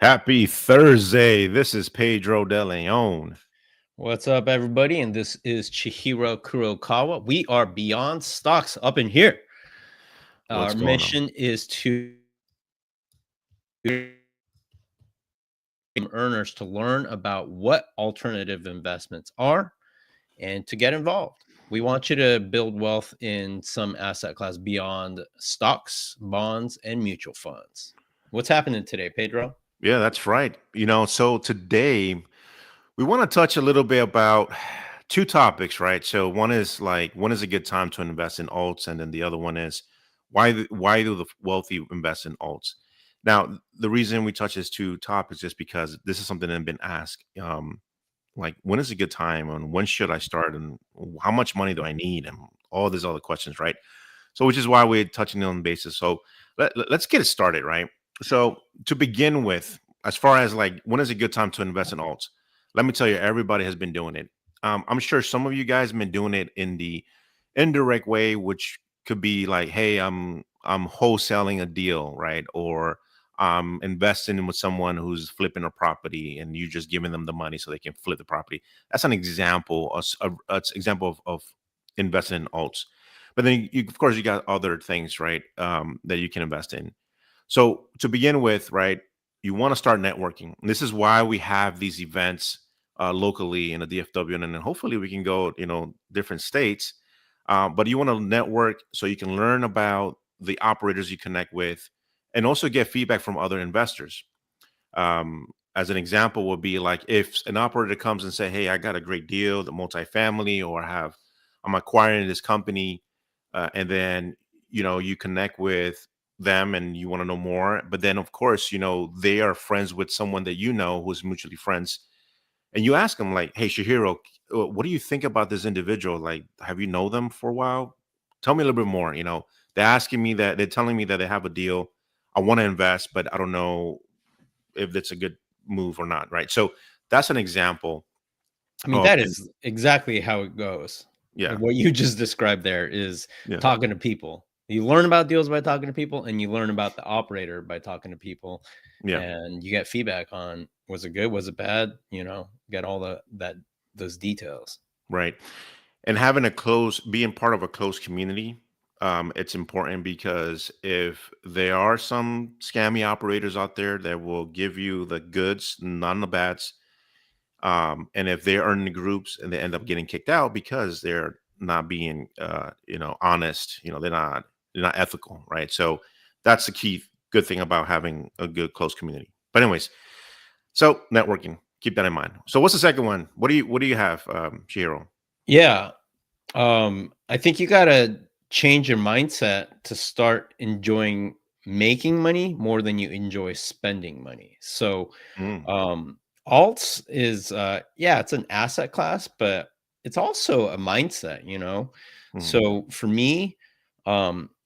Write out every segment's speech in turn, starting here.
Happy Thursday. This is Pedro De Leon. What's up, everybody? And this is Chihiro Kurokawa. We are Beyond Stocks up in here. Our mission is to earners to learn about what alternative investments are and to get involved. We want you to build wealth in some asset class beyond stocks, bonds, and mutual funds. What's happening today, Pedro? Yeah, that's right. So today we want to touch a little bit about two topics, right? So one is when is a good time to invest in alts, and then the other one is why do the wealthy invest in alts? Now, the reason we touch these two topics is because this is something that's been asked. When is a good time, and when should I start, and how much money do I need, and all these other questions, right? So, which is why we're touching on basis. So let's get it started, right? So to begin with, as far as when is a good time to invest in alts, let me tell you, everybody has been doing it. I'm sure some of you guys have been doing it in the indirect way, which could be like, hey, I'm wholesaling a deal, right? Or I'm investing with someone who's flipping a property, and you just giving them the money so they can flip the property. That's an example, of investing in alts. But then, of course, you got other things, right, that you can invest in. So to begin with, right, you want to start networking. And this is why we have these events locally in the DFW, and then hopefully we can go, different states. But you want to network so you can learn about the operators you connect with, and also get feedback from other investors. As an example would be like if an operator comes and say, hey, I got a great deal, the multifamily, or I'm acquiring this company, and then, you connect with them and you want to know more. But then, of course, they are friends with someone that who's mutually friends. And you ask them like, hey, Shihiro, what do you think about this individual? Like, have you known them for a while? Tell me a little bit more. They're telling me that they have a deal. I want to invest, but I don't know if it's a good move or not. Right. So that's an example. I mean, that is exactly how it goes. Yeah. What you just described there is talking to people. You learn about deals by talking to people, and you learn about the operator by talking to people. Yeah. And you get feedback on, was it good? Was it bad? Get all those details. Right. And being part of a close community, it's important, because if there are some scammy operators out there that will give you the goods, none the bads, and if they are in the groups and they end up getting kicked out because they're not being, honest, they're not ethical, right? So that's the key good thing about having a good close community. But anyways, so networking, keep that in mind. So what's the second one? What do you have, Shihiro? Yeah, I think you gotta change your mindset to start enjoying making money more than you enjoy spending money. So, alts is it's an asset class, but it's also a mindset. So for me,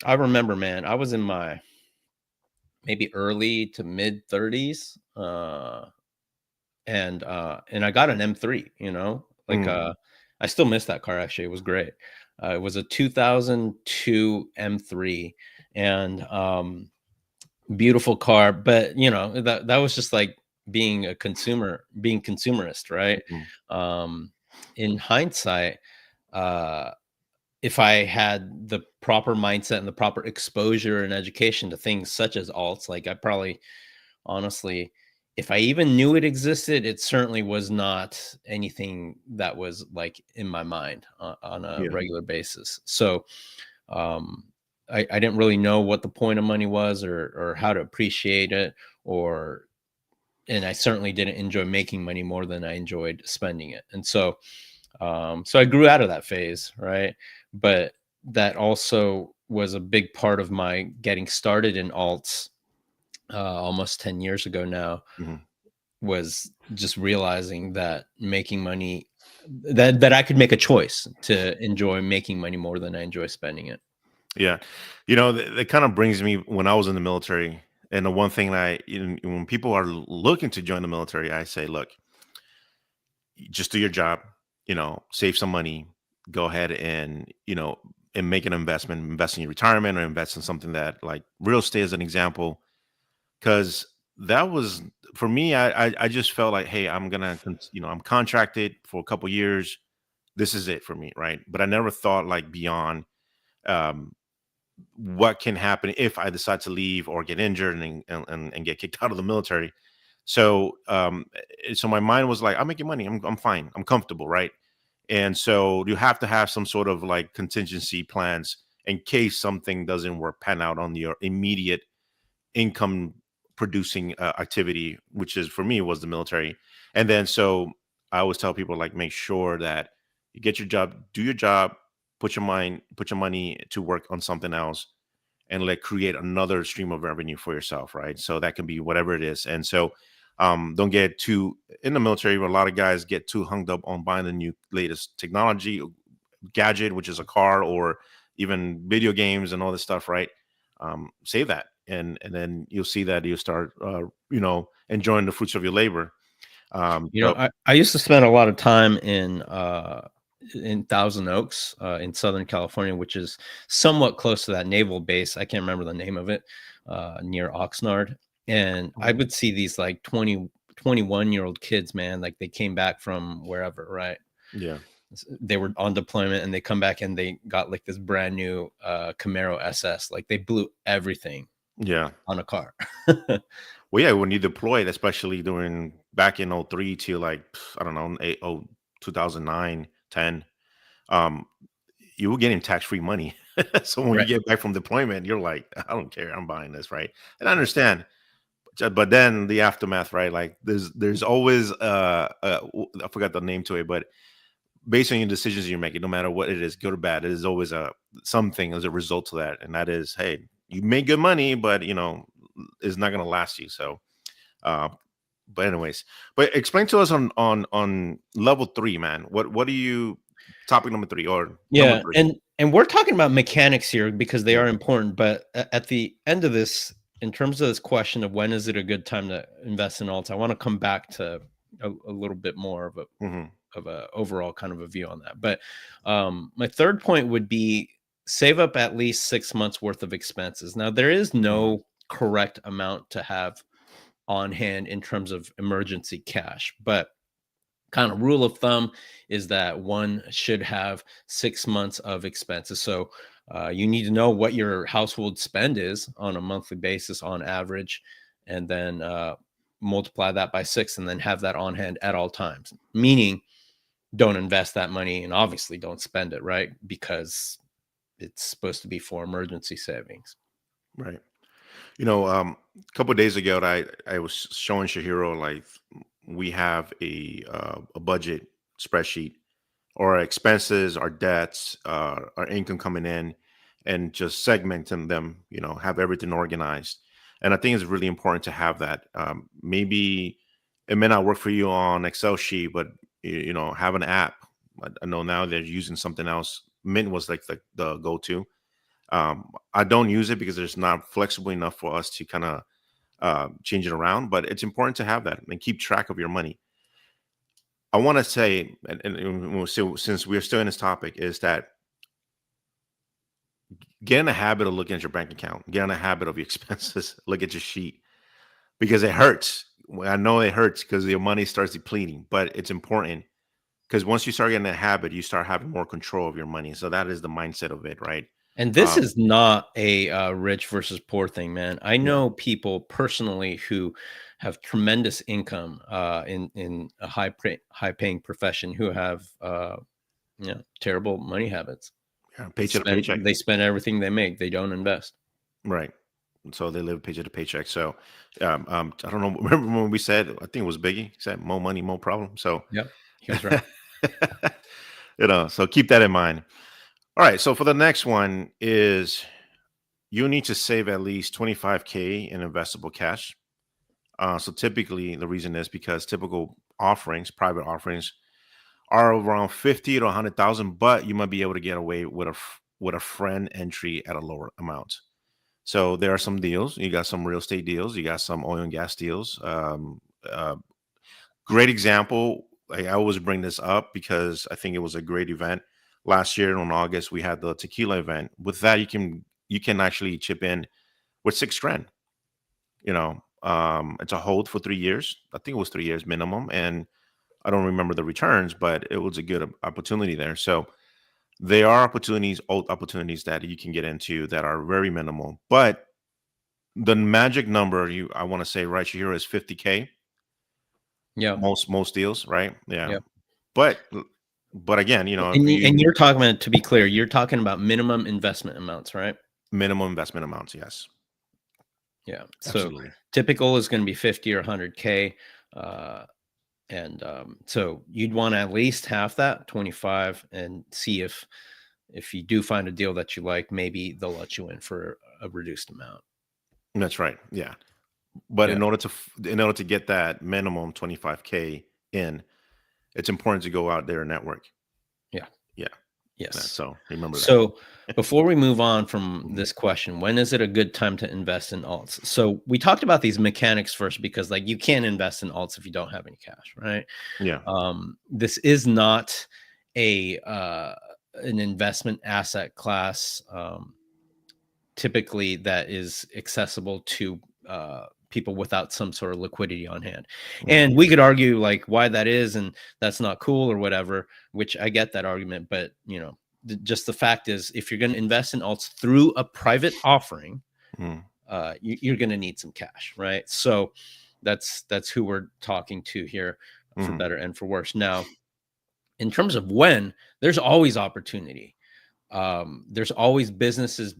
I remember, man, I was in my maybe early to mid 30s, and I got an M3. I still miss that car. Actually, it was great. It was a 2002 M3, and beautiful car. But that was just like being consumerist, right? In hindsight, if I had the proper mindset and the proper exposure and education to things such as alts, like I probably, honestly, if I even knew it existed, it certainly was not anything that was like in my mind on a regular basis. So I didn't really know what the point of money was, or how to appreciate it, and I certainly didn't enjoy making money more than I enjoyed spending it. And so I grew out of that phase, right? But that also was a big part of my getting started in alts almost 10 years ago now, was just realizing that making money, that I could make a choice to enjoy making money more than I enjoy spending it. Yeah. That kind of brings me when I was in the military. And the one thing that when people are looking to join the military, I say, look, just do your job, save some money, go ahead and make an investment, invest in your retirement or invest in something that like real estate as an example. Cause that was for me, I just felt like, hey, I'm contracted for a couple years. This is it for me, right? But I never thought like beyond um what can happen if I decide to leave or get injured and get kicked out of the military. So my mind was like, I'm making money. I'm fine. I'm comfortable, right? And so you have to have some sort of like contingency plans in case something doesn't work, pan out on your immediate income producing activity, which is for me was the military. And then so I always tell people like make sure that you get your job, do your job, put your money to work on something else and like create another stream of revenue for yourself, right? So that can be whatever it is. And so don't get too in the military. A lot of guys get too hung up on buying the new latest technology gadget, which is a car or even video games and all this stuff, right? Save that, and then you'll see that you'll start, enjoying the fruits of your labor. So I used to spend a lot of time in Thousand Oaks, in Southern California, which is somewhat close to that naval base. I can't remember the name of it, near Oxnard. And I Mhm. would see these like 21-year-old kids, man, like they came back from wherever, right? Yeah, They were on deployment and they come back and they got like this brand new Camaro SS. Like they blew everything yeah. on a car. Well, yeah, when you deployed, especially during back in '03 to like I don't know, 2009, 10, um, you were getting tax-free money. So when you Right. get back from deployment, you're like, I don't care, I'm buying this, right? And I understand. But then the aftermath, right? Like there's always I forgot the name to it, but based on your decisions you're making, no matter what it is, good or bad, it is always a something as a result of that. And that is, hey, you make good money, but it's not gonna last you. So uh but anyways, but explain to us on level three, man. What do you topic number three or number Yeah, three? and we're talking about mechanics here because they Yeah. are important, but at the end of this, in terms of this question of when is it a good time to invest in alts, I want to come back to a little bit more Hmm. of a overall kind of a view on that. But my third point would be save up at least 6 months worth of expenses. Now, there is Hmm. no correct amount to have on hand in terms of emergency cash, but kind of rule of thumb is that one should have 6 months of expenses. So you need to know what your household spend is on a monthly basis on average, and then multiply that by six, and then have that on hand at all times. Meaning, don't invest that money, and obviously don't spend it, right? Because it's supposed to be for emergency savings. Right. A couple of days ago, I was showing Shahiro like we have a budget spreadsheet or our expenses, our debts, our income coming in, and just segmenting them. Have everything organized. And I think it's really important to have that. Maybe it may not work for you on Excel sheet, but have an app. I know now they're using something else. Mint was like the go-to. I don't use it because it's not flexible enough for us to kind of change it around. But it's important to have that and keep track of your money. I want to say, since we're still in this topic, is that get in the habit of looking at your bank account. Get in the habit of your expenses. Look at your sheet because it hurts. Well, I know it hurts because your money starts depleting, but it's important because once you start getting that habit, you start having more control of your money. So that is the mindset of it, right? And this Um, is not a rich versus poor thing, man. I yeah, know people personally who have tremendous income in a high paying profession who have terrible money habits. yeah, paycheck to paycheck, They spend everything they make. They don't invest. right? So they live paycheck to paycheck. So I don't know. Remember when we said, I think it was Biggie, he said, more money, more problem. So, Yep, he was right. so keep that in mind. All right. So for the next one is you need to save at least 25K in investable cash. So typically the reason is because typical offerings, private offerings are around 50 to 100,000, but you might be able to get away with with a friend entry at a lower amount. So there are some deals. You got some real estate deals. You got some oil and gas deals. Uh, Great example. I always bring this up because I think it was a great event last year in August. We had the tequila event. With that, you can actually chip in with 6 grand. It's a hold for 3 years. I think it was 3 years minimum, and I don't remember the returns, but it was a good opportunity there. So there are old opportunities that you can get into that are very minimal. But the magic number I want to say right here is 50K. Yeah. Most deals, right? Yeah. Yeah. But but again, if And you you're talking about, to be clear, you're talking about minimum investment amounts, right? minimum investment amounts, yes, Yeah. So absolutely. typical is going to be 50 or 100K. Uh, and so you'd want to at least half that, 25, and see if you do find a deal that you like, maybe they'll let you in for a reduced amount. That's right. Yeah. But Yeah. in order to get that minimum 25K in, it's important to go out there and network. Yeah. Yeah. Yes. So remember that. So before we move on from Mhm. this question, when is it a good time to invest in alts? So we talked about these mechanics first, because like you can't invest in alts if you don't have any cash, right? Yeah. This is not a an investment asset class, typically, that is accessible to people without some sort of liquidity on hand. Mhm. And we could argue like why that is, and that's not cool or whatever, which I get that argument. But just the fact is, if you're going to invest in alts through a private offering, Mhm. you're going to need some cash, right? So that's who we're talking to here, for Mhm. better and for worse. Now, in terms of when, there's always opportunity. There's always businesses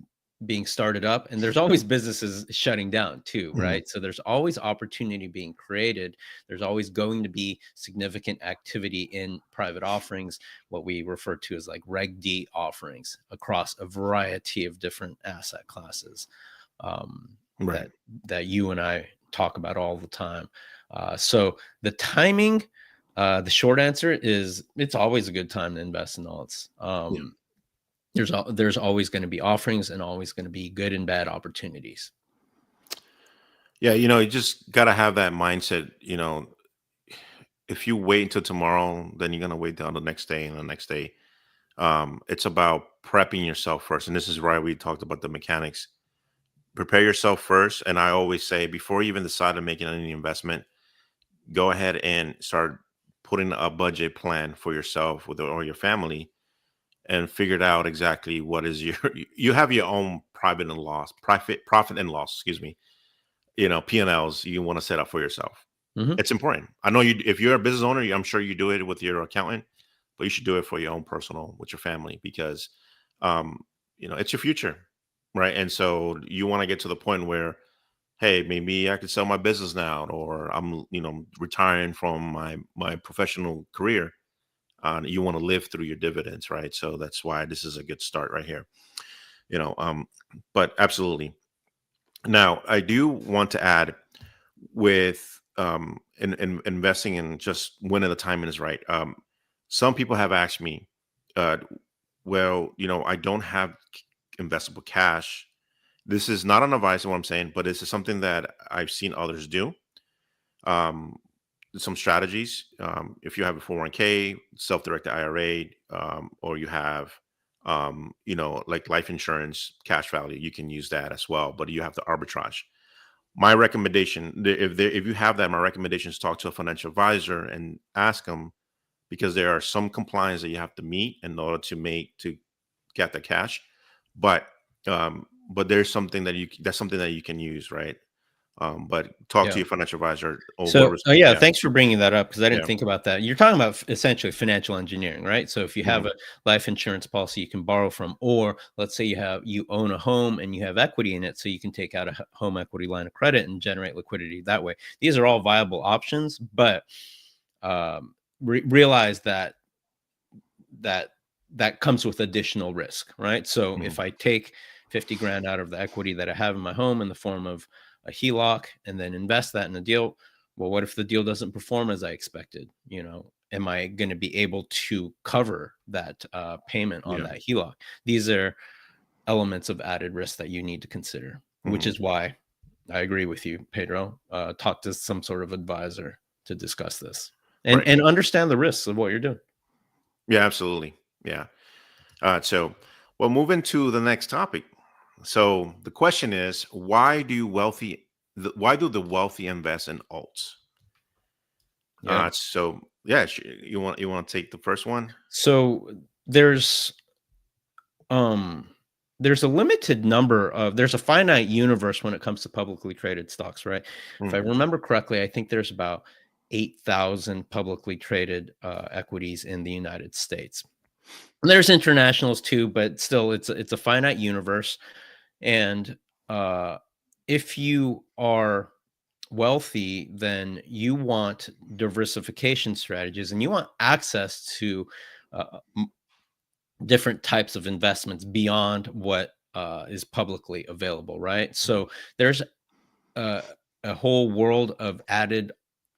being started up, and there's always businesses shutting down too, Mhm. right? So there's always opportunity being created. There's always going to be significant activity in private offerings, what we refer to as like Reg D offerings, across a variety of different asset classes, Right. that you and I talk about all the time. So the timing, the short answer is it's always a good time to invest in alts. Yeah. There's always going to be offerings, and always going to be good and bad opportunities. Yeah. You just gotta have that mindset. If you wait until tomorrow, then you're gonna wait till the next day and the next day. It's about prepping yourself first, and this is why we talked about the mechanics. Prepare yourself first, and I always say before you even decide on making any investment, go ahead and start putting a budget plan for yourself or your family, and figured out exactly what is your you have your own profit and loss, excuse me, P&Ls you want to set up for yourself. Hmm. It's important. I know you, if you're a business owner, I'm sure you do it with your accountant, but you should do it for your own personal with your family, because um it's your future, right? And so you want to get to the point where, hey, maybe I could sell my business now, or I'm retiring from my professional career. You want to live through your dividends, right? So that's why this is a good start right here. You know, um, but absolutely. Now, I do want to add with in investing in just when the timing is right. Some people have asked me, uh, well, I don't have investable cash. This is not an advice on what I'm saying, but this is something that I've seen others do. Um, some strategies. If you have a 401k, self-directed IRA, or you have, like life insurance, cash value, you can use that as well. But you have to arbitrage. My recommendation, if you have that, my recommendation is talk to a financial advisor and ask them, because there are some compliance that you have to meet in order to get the cash. But there's something that's something that you can use, right? But talk to Yeah. your financial advisor or So, whoever's, yeah, yeah, thanks for bringing that up, because I didn't yeah. think about that. You're talking about essentially financial engineering, right? So if you have Mhm. a life insurance policy you can borrow from, or let's say you own a home and you have equity in it, so you can take out a home equity line of credit and generate liquidity that way. These are all viable options, but realize that that comes with additional risk, right? So Mhm. if I take 50 grand out of the equity that I have in my home in the form of a HELOC, and then invest that in a deal, well, what if the deal doesn't perform as I expected? Am I going to be able to cover that payment on Yeah. that HELOC? These are elements of added risk that you need to consider, which Mhm. is why I agree with you, Pedro. Talk to some sort of advisor to discuss this Right. and understand the risks of what you're doing. Yeah, absolutely. Yeah. So, well, moving to the next topic. So the question is, why do the wealthy invest in alts? Yeah. So yeah, you want to take the first one? So there's um there's a limited number of there's a finite universe when it comes to publicly traded stocks, right? If I Mhm. remember correctly, I think there's about 8,000 publicly traded equities in the United States. And there's internationals too, but still, it's a finite universe. And uh, if you are wealthy, then you want diversification strategies, and you want access to uh, different types of investments beyond what is publicly available, right? Mhm. So there's a, a whole world of added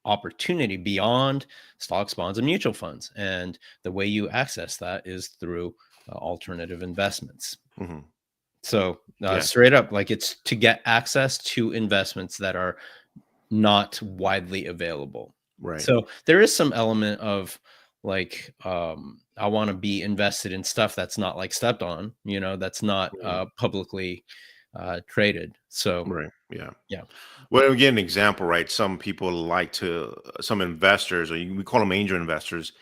opportunity beyond stocks, bonds, and mutual funds. And the way you access that is through alternative investments. Mhm. So Yeah. straight up, like it's to get access to investments that are not widely available. Right. So there is some element of like I want to be invested in stuff that's not like stepped on, that's not Mhm. publicly traded. So Right. Yeah. yeah. Well, again, an example, right? Some investors, we call them angel investors.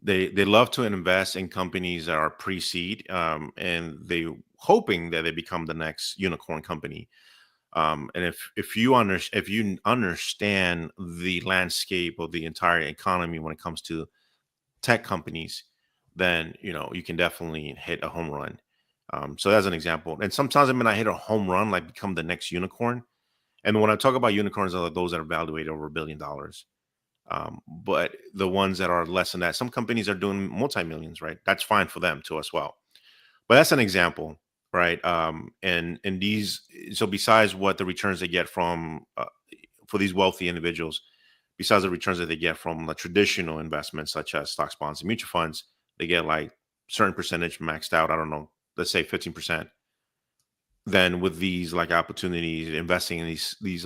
They love to invest in companies that are pre-seed, and they hoping that they become the next unicorn company. And if you understand the landscape of the entire economy when it comes to tech companies, then you can definitely hit a home run. So that's an example. And sometimes I mean I hit a home run, like become the next unicorn. And when I talk about unicorns, are those that are valuated over $1 billion. But the ones that are less than that, some companies are doing multi-millions, right? That's fine for them too as well. But that's an example, right? And these, so besides what the returns they get from for these wealthy individuals, besides the returns that they get from the traditional investments such as stocks, bonds, and mutual funds, they get like certain percentage maxed out. I don't know, let's say 15%. Then with these like opportunities, investing in these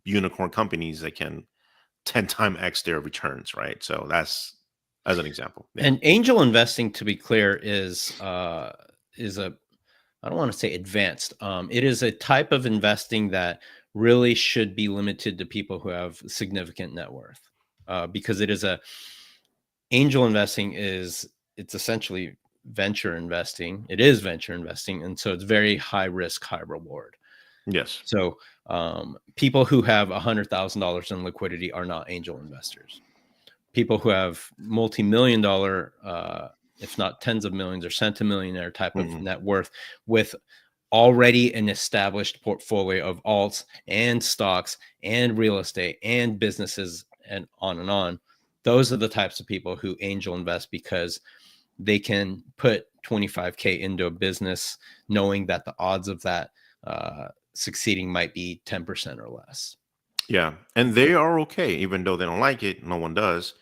unicorn companies that can 10 time X their returns, right? So that's as an example. Yeah. And angel investing, to be clear, is a I don't want to say advanced. It is a type of investing that really should be limited to people who have significant net worth, because angel investing it's essentially venture investing. It is venture investing, and so it's very high risk, high reward. Yes. So people who have $100,000 in liquidity are not angel investors. People who have multi-million dollar, if not tens of millions or centimillionaire type of Hmm. net worth with already an established portfolio of alts and stocks and real estate and businesses and on and on. Those are the types of people who angel invest because they can put 25K into a business knowing that the odds of that succeeding might be 10% or less. Yeah. And they are okay, even though they don't like it. No one does,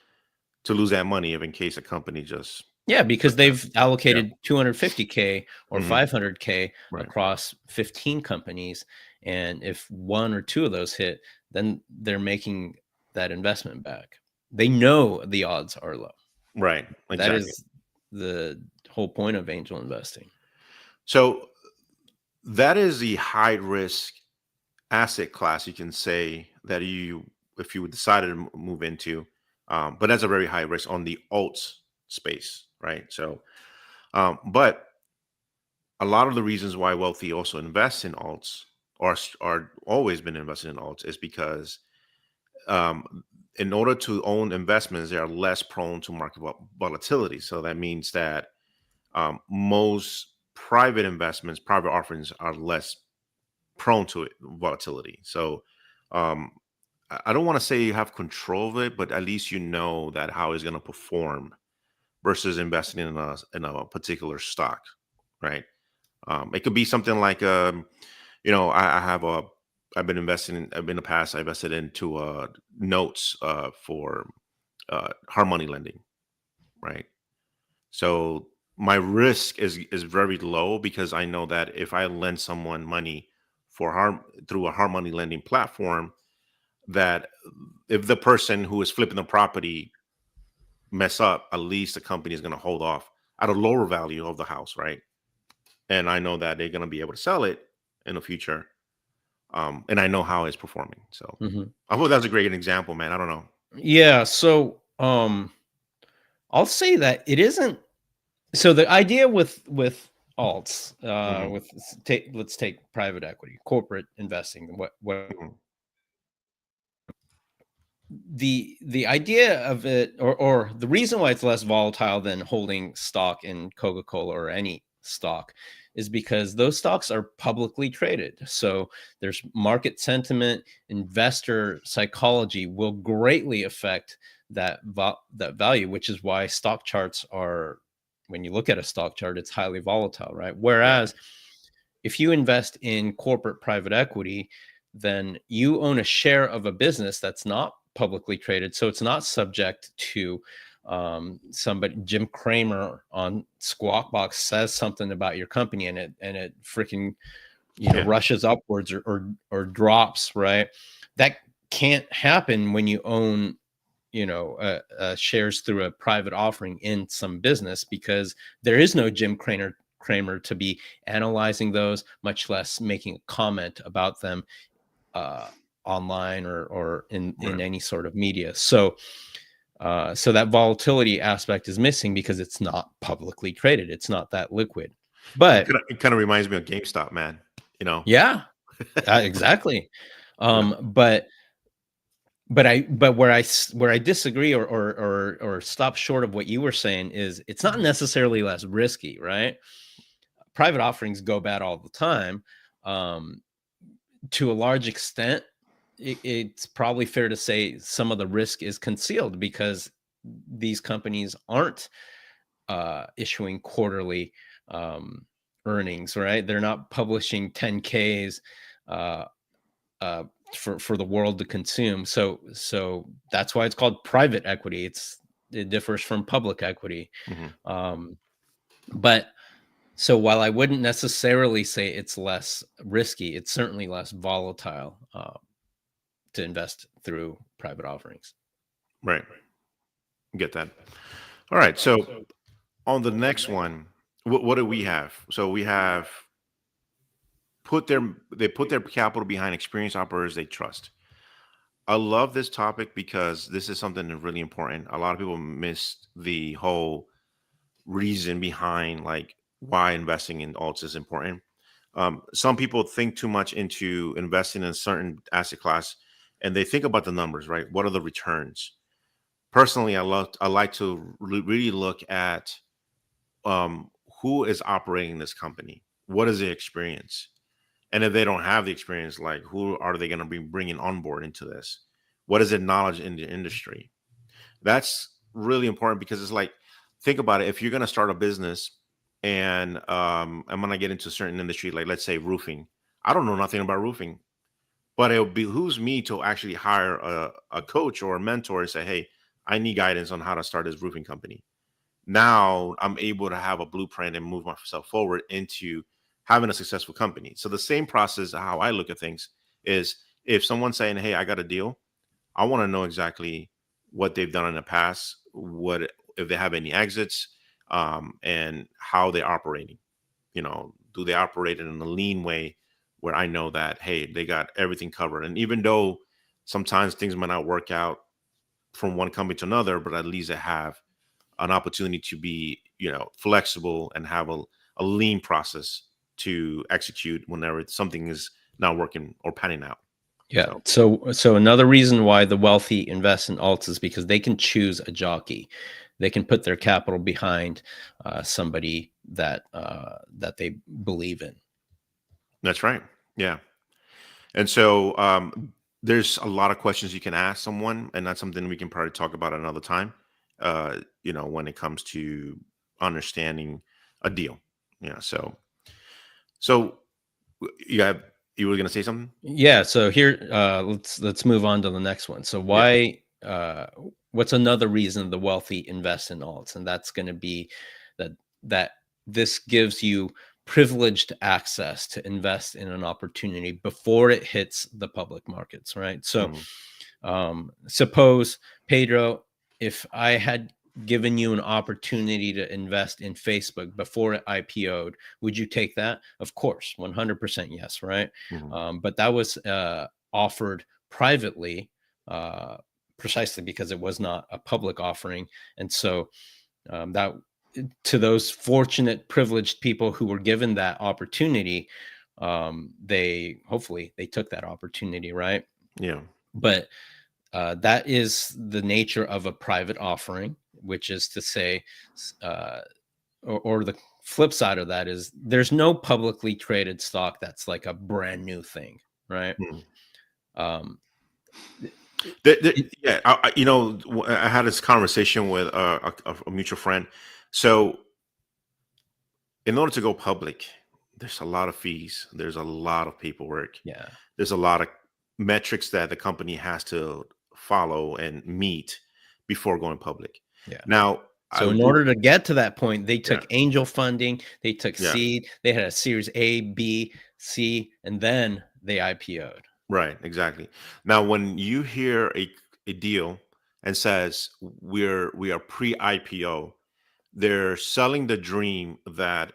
to lose that money if in case a company just Yeah, because doesn't have. they've Yeah. allocated 250K or Hmm. 500K Right. across 15 companies. And if one or two of those hit, then they're making that investment back. They know the odds are low. Right. That Exactly. is the whole point of angel investing. So that is the high risk asset class, you can say, that if you decided to move into, but that's a very high risk on the alts space, right? So but a lot of the reasons why wealthy also invest in alts, are always been invested in alts, is because um, in order to own investments, they are less prone to market volatility. So that means that most private offerings are less prone to volatility. So um, I don't want to say you have control of it, but at least you know that how it's going to perform versus investing in a particular stock, right? It could be something like I have a I've been investing in the past. I invested into notes for hard money lending, right? So my risk is very low because I know that if I lend someone money for hard through a hard money lending platform, that if the person who is flipping the property mess up, at least the company is going to hold off at a lower value of the house, right? And I know that they're going to be able to sell it in the future. And I know how it's performing. So Mhm. I hope that's a great example, man. I don't know. Yeah, so, I'll say that it isn't. So the idea with alts, Hmm. let's take private equity, corporate investing, what Hmm. the idea of it, or the reason why it's less volatile than holding stock in Coca-Cola or any stock, is because those stocks are publicly traded. So there's market sentiment, investor psychology will greatly affect that value, which is why stock charts are, when you look at a stock chart, it's highly volatile, right? Yeah. Whereas if you invest in corporate private equity, then you own a share of a business that's not publicly traded. So it's not subject to somebody, Jim Cramer on Squawk Box says something about your company, and it freaking, Yeah. rushes upwards, or drops, right? That can't happen when you own, shares through a private offering in some business, because there is no Jim Cramer to be analyzing those, much less making a comment about them uh, online, or in Right. any sort of media. So that volatility aspect is missing because it's not publicly traded. It's not that liquid. But It kind of reminds me of GameStop, man. You know. yeah, exactly. Yeah. But where I disagree, or stop short of what you were saying, is it's not necessarily less risky, right? Private offerings go bad all the time. Um, to a large extent, it's probably fair to say some of the risk is concealed because these companies aren't issuing quarterly um, earnings, right? They're not publishing 10Ks uh, uh, for the world to consume. So that's why it's called private equity. It differs from public equity. Hmm. Um, but so while I wouldn't necessarily say it's less risky, it's certainly less volatile to invest through private offerings. Right. Get that. All right. So on the next one, what do we have? So we have they put their capital behind experienced operators they trust. I love this topic because this is something that's really important. A lot of people miss the whole reason behind like why investing in alts is important. Some people think too much into investing in a certain asset class, and they think about the numbers, right? What are the returns? Personally, I like to really look at um, who is operating this company. What is the experience? And if they don't have the experience, like who are they going to be bringing on board into this? What is their knowledge in the industry? That's really important because it's like, think about it. If you're going to start a business and I'm going to get into a certain industry, like let's say roofing, I don't know nothing about roofing, but it behooves me to actually hire a coach or a mentor and say, hey, I need guidance on how to start this roofing company. Now I'm able to have a blueprint and move myself forward into having a successful company. So the same process of how I look at things is if someone's saying, hey, I got a deal, I want to know exactly what they've done in the past, what if they have any exits, and how they're operating. Do they operate in a lean way where I know that hey, they got everything covered, and even though sometimes things might not work out from one company to another, but at least they have an opportunity to be flexible and have a lean process to execute whenever something is not working or panning out. Yeah. So So another reason why the wealthy invest in alts is because they can choose a jockey. They can put their capital behind somebody that they believe in. that's right. Yeah. And so there's a lot of questions you can ask someone, and that's something we can probably talk about another time. When it comes to understanding a deal. Yeah. So you were gonna say something? Yeah. So here, let's move on to the next one. So Yeah. what's another reason the wealthy invest in alts, and that's going to be that that this gives you privileged access to invest in an opportunity before it hits the public markets, right? So Mhm. suppose, Pedro, if I had given you an opportunity to invest in Facebook before it IPO'd, would you take that? Of course, 100% yes, right? Mhm. But that was offered privately, uh, precisely because it was not a public offering. And so that to those fortunate, privileged people who were given that opportunity, they hopefully they took that opportunity, right? Yeah. But that is the nature of a private offering, which is to say, uh, or the flip side of that is there's no publicly traded stock that's like a brand new thing, right? Mhm. Um, Yeah, I had this conversation with a mutual friend. So, in order to go public, there's a lot of fees. There's a lot of paperwork. yeah, There's a lot of metrics that the company has to follow and meet before going public. yeah. Now, I So in will, order to get to that point, they yeah, took angel funding, they took yeah, seed, they had a series A, B, C, and then they IPO'd. right, exactly. Now, when you hear a deal and says we are pre-IPO, they're selling the dream that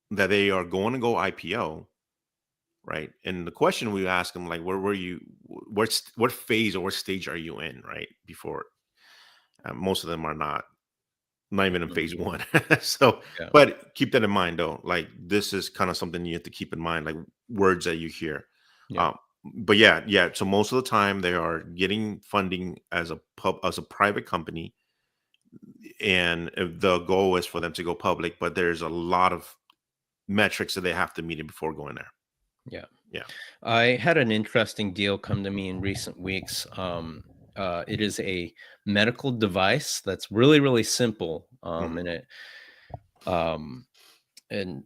they are going to go IPO, right? And the question we ask them, like, where were you? What phase or what stage are you in, right? Before most of them are not even in phase Mhm. one. So, Yeah, but keep that in mind, though. Like, this is kind of something you have to keep in mind, like words that you hear. yeah, Um, but yeah, yeah. So most of the time, they are getting funding as a private company, and the goal is for them to go public. But there's a lot of metrics that they have to meet it before going there. yeah. Yeah. I had an interesting deal come to me in recent weeks. It is a medical device that's really, really simple, Hmm. and um, and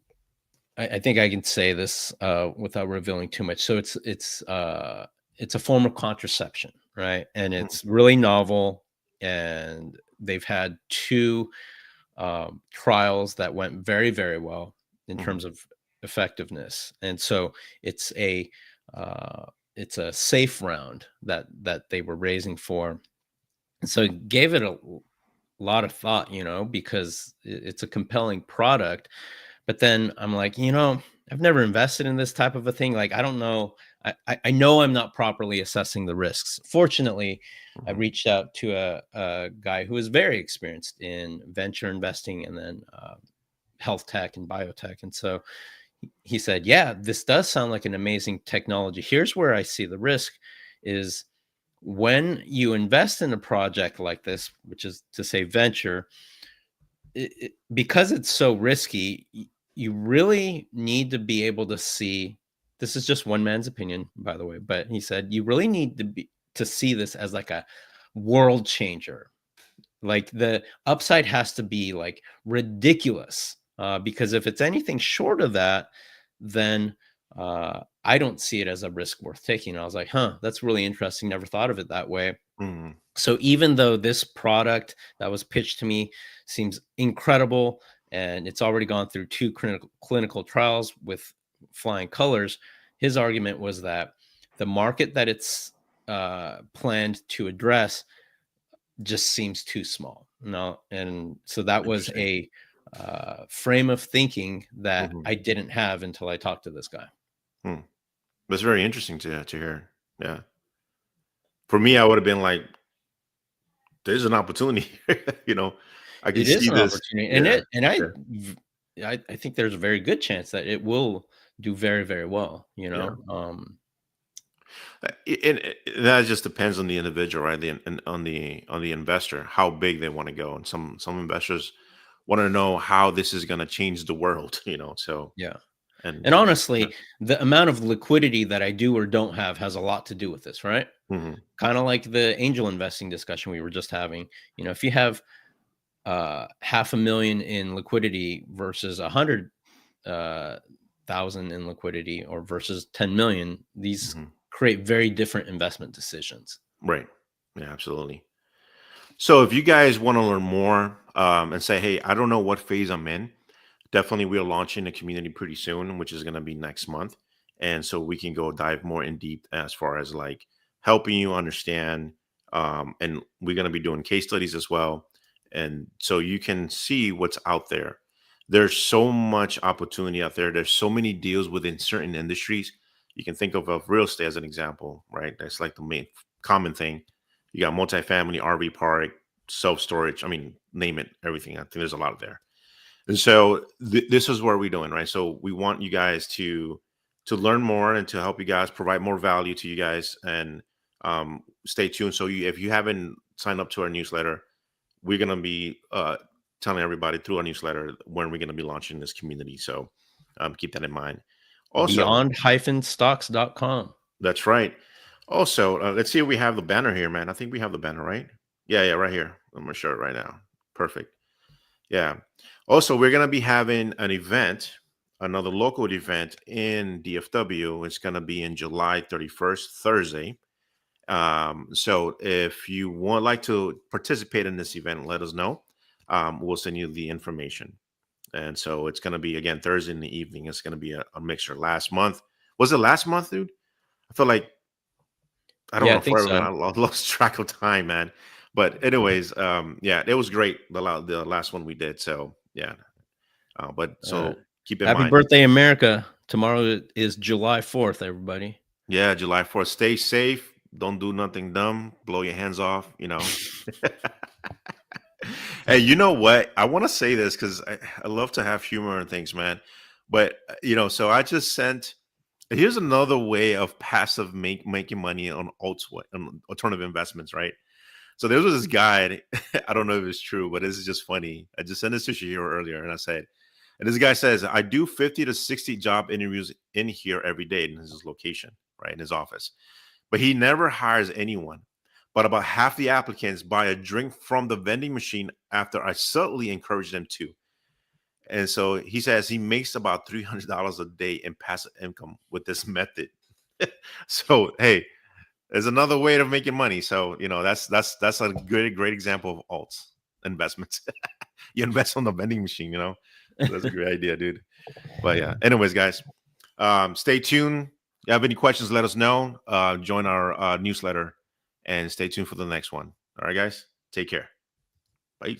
I think I can say this without revealing too much. So it's a form of contraception, right? And Hmm. it's really novel, and they've had two trials that went very, very well in Hmm. terms of effectiveness. And so it's a uh, it's a safe round that they were raising for. And so gave it a lot of thought, because it's a compelling product. But then I'm like, I've never invested in this type of a thing. Like, I don't know. I know I'm not properly assessing the risks. Fortunately, I Hmm. reached out to a guy who is very experienced in venture investing and then health tech and biotech. And so he said, yeah, this does sound like an amazing technology. Here's where I see the risk is when you invest in a project like this, which is to say venture, because it's so risky, you really need to be able to see. This is just one man's opinion, by the way, but he said you really need to see this as like a world changer. Like the upside has to be like ridiculous, because if it's anything short of that, then I don't see it as a risk worth taking. And I was like, huh, that's really interesting. Never thought of it that way. Hmm. So even though this product that was pitched to me seems incredible and it's already gone through two clinical trials with flying colors, his argument was that the market that it's planned to address just seems too small. No, and so that was Interesting. a frame of thinking that Hmm. I didn't have until I talked to this guy. Hmm. That's very interesting to hear. Yeah. For me, I would have been like, "There's an opportunity." you know, I can It is see an this. opportunity, and Yeah. it and Yeah. I think there's a very good chance that it will do very, very well, Yeah. That just depends on the individual, right? And on the investor, how big they want to go. And some investors want to know how this is going to change the world. So Yeah. and And yeah. honestly, the amount of liquidity that I do or don't have has a lot to do with this, right? Hmm. Kinda like the angel investing discussion we were just having. If you have, 500,000 in liquidity versus 100, uh, thousand in liquidity or versus 10,000,000, these Hmm. create very different investment decisions. Right. Yeah. Absolutely. So if you guys want to learn more and say, hey, I don't know what phase I'm in, definitely we're launching a community pretty soon, which is going to be next month. And so we can go dive more in deep as far as like helping you understand. And we're going to be doing case studies as well. And so you can see what's out there. There's so much opportunity out there. There's so many deals within certain industries. You can think of real estate as an example, right? That's like the main common thing. You got multifamily, RV park, self storage. I mean, name it, everything. I think there's a lot of there. And so this is what we're doing, right? So we want you guys to learn more and to help you guys provide more value to you guys, and stay tuned. So if you haven't signed up to our newsletter, we're gonna be telling everybody through our newsletter when we're gonna be launching this community. So keep that in mind. Also, Beyond-stocks.com. that's right. Also, let's see if we have the banner here, man. I think we have the banner, right? Yeah, right here. I'm gonna show it right now. Perfect. Yeah. Also, we're gonna be having an event, another local event in DFW. It's gonna be in July 31st, Thursday. So if you would like to participate in this event, let us know. We'll send you the information. And so it's gonna be again Thursday in the evening. It's gonna be a mixture. Last month was it last month, dude? I feel like I don't Yeah, I know. think Forever, so. I lost track of time, man. But anyways, yeah, it was great. The last one we did. So yeah, but Uh, so keep in Happy mind, birthday, America. Tomorrow is July 4th, everybody. yeah, July 4th. Stay safe. Don't do nothing dumb. Blow your hands off. Hey, you know what? I want to say this because I love to have humor and things, man. But so I just sent. Here's another way of passive making money on on alternative investments, right? So there was this guy. I don't know if it's true, but this is just funny. I just sent this to Shahir earlier, and I said, and this guy says, I do 50 to 60 job interviews in here every day in his location, right, in his office. But he never hires anyone. But about half the applicants buy a drink from the vending machine after I subtly encourage them to. And so he says he makes about $300 a day in passive income with this method. So hey, there's another way of making money. So that's a great example of alts investments. You invest on the vending machine. So that's a great idea, dude. But yeah, anyways, guys, stay tuned. If you have any questions, let us know. Join our newsletter and stay tuned for the next one. All right, guys, take care. Bye.